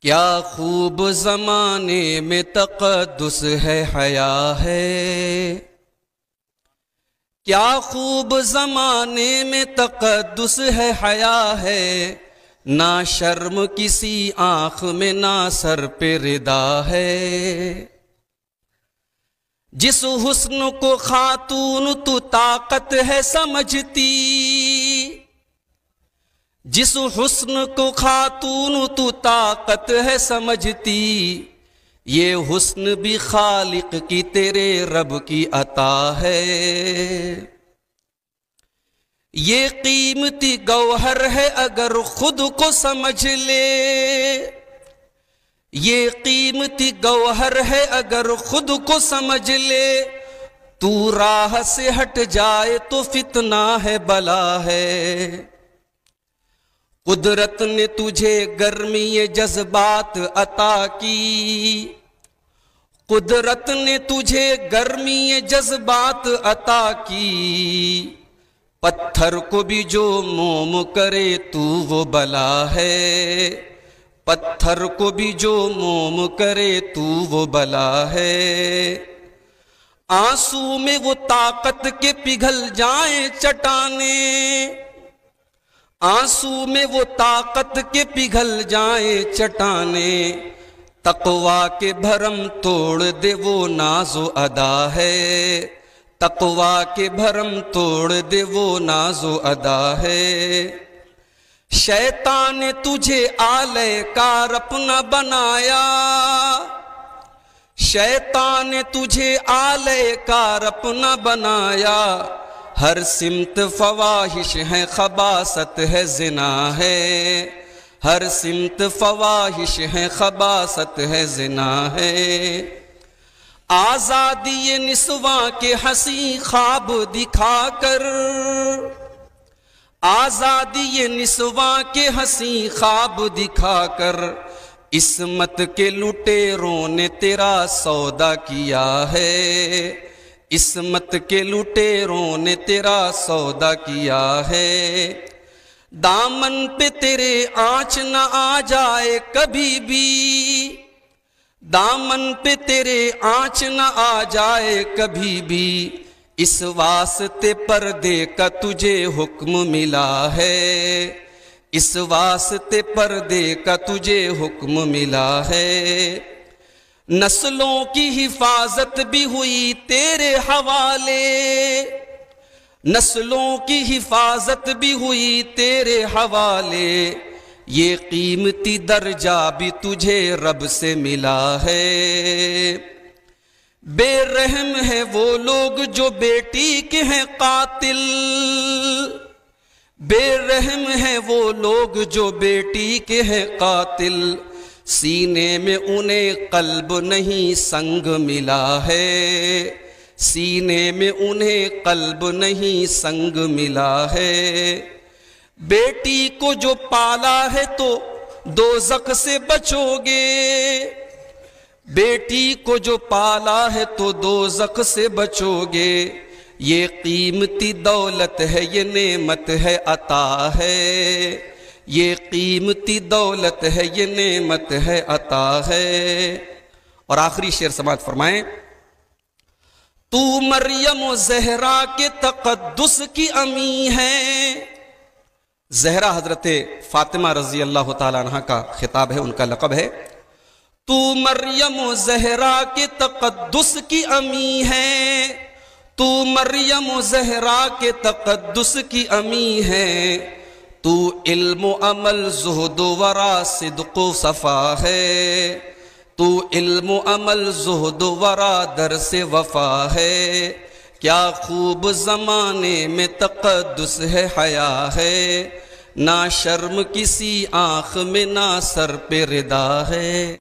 کیا خوب زمانے میں تقدس ہے حیا ہے، کیا خوب زمانے میں تقدس ہے حیا ہے، نہ شرم کسی آنکھ میں نہ سر پہ ردا ہے۔ جس حسن کو خاتون تو طاقت ہے سمجھتی، جس حسن کو خاتون تو طاقت ہے سمجھتی، یہ حسن بھی خالق کی تیرے رب کی عطا ہے۔ یہ قیمتی گوہر ہے اگر خود کو سمجھ لے، یہ قیمتی گوہر ہے اگر خود کو سمجھ لے، تو راہ سے ہٹ جائے تو فتنہ ہے بلا ہے۔ قدرت نے تجھے گرمی جذبات عطا کی، قدرت نے تجھے گرمی جذبات عطا کی، پتھر کو بھی جو موم کرے تو وہ بلا ہے، پتھر کو بھی جو موم کرے تو وہ بلا ہے۔ آنسو میں وہ طاقت کے پگھل جائیں چٹانیں، آنسو میں وہ طاقت کے پگھل جائیں چٹانیں، تقویٰ کے بھرم توڑ دے وہ ناز و ادا ہے، تقویٰ کے بھرم توڑ دے وہ ناز و ادا ہے۔ شیطان نے تجھے آلہ کار اپنا بنایا، شیطان نے تجھے آلہ کار اپنا بنایا، ہر سمت فواہش ہے خباثت ہے زنا ہے، ہر سمت فواہش ہے خباثت ہے زنا ہے۔ آزادی نسواں کے حسین خواب دکھا کر، آزادی نسواں کے حسین خواب دکھا کر، عصمت کے لٹیروں نے تیرا سودا کیا ہے، عصمت کے لٹیروں نے تیرا سودا کیا ہے۔ دامن پہ تیرے آنچ نہ آ جائے کبھی بھی، دامن پہ تیرے آنچ نہ آ جائے کبھی بھی، اس واسطے پردے کا تجھے حکم ملا ہے، اس واسطے پردے کا تجھے حکم ملا ہے۔ نسلوں کی حفاظت بھی ہوئی تیرے حوالے، نسلوں کی حفاظت بھی ہوئی تیرے حوالے، یہ قیمتی درجہ بھی تجھے رب سے ملا ہے۔ بے رحم ہے وہ لوگ جو بیٹی کے ہیں قاتل، بے رحم ہے وہ لوگ جو بیٹی کے ہیں قاتل، سینے میں انہیں قلب نہیں سنگ ملا ہے، سینے میں انہیں قلب نہیں سنگ ملا ہے۔ بیٹی کو جو پالا ہے تو دوزخ سے بچو گے، بیٹی کو جو پالا ہے تو دوزخ سے بچو گے، یہ قیمتی دولت ہے یہ نعمت ہے عطا ہے، یہ قیمتی دولت ہے یہ نعمت ہے عطا ہے۔ اور آخری شعر سماعت فرمائیں۔ تو مریم و زہرا کے تقدس کی امی ہے، زہرا حضرت فاطمہ رضی اللہ تعالیٰ عنہ کا خطاب ہے، ان کا لقب ہے۔ تو مریم و زہرا کے تقدس کی امی ہے، تو مریم و زہرا کے تقدس کی امی ہے، تو علم و عمل زہد و ورا صدق و صفا ہے، تو علم و عمل زہد و ورا درس وفا ہے۔ کیا خوب زمانے میں تقدس ہے حیا ہے، نہ شرم کسی آنکھ میں نہ سر پہ ردا ہے۔